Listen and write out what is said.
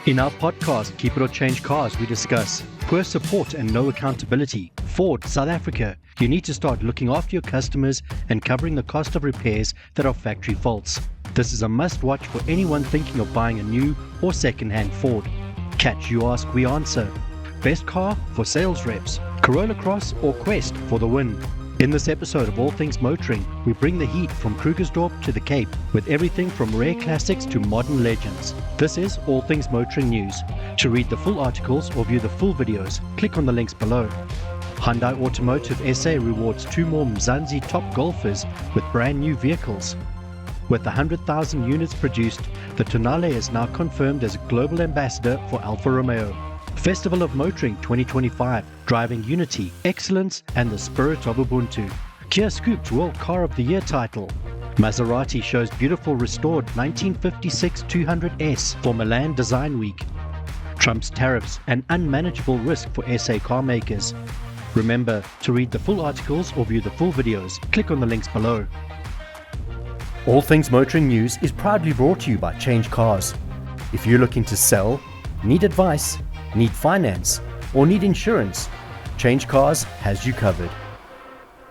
In our podcast, Keep It or Change Cars, we discuss poor support and no accountability. Ford, South Africa. You need to start looking after your customers and covering the cost of repairs that are factory faults. This is a must-watch for anyone thinking of buying a new or second-hand Ford. Catch You Ask, We Answer. Best car for sales reps. Corolla Cross or Quest for the win. In this episode of All Things Motoring, we bring the heat from Krugersdorp to the Cape with everything from rare classics to modern legends. This is All Things Motoring News. To read the full articles or view the full videos, click on the links below. Hyundai Automotive SA rewards 2 more Mzansi top golfers with brand new vehicles. With 100,000 units produced, the Tonale is now confirmed as global ambassador for Alfa Romeo. Festival of Motoring 2025, driving unity, excellence and the spirit of Ubuntu. Kia scooped World Car of the Year title. Maserati shows beautiful restored 1956 200S for Milan Design Week. Trump's tariffs, an unmanageable risk for SA car makers. Remember, to read the full articles or view the full videos, click on the links below. All Things Motoring News is proudly brought to you by CHANGECARS. If you're looking to sell, need advice, need finance, or need insurance, CHANGECARS has you covered.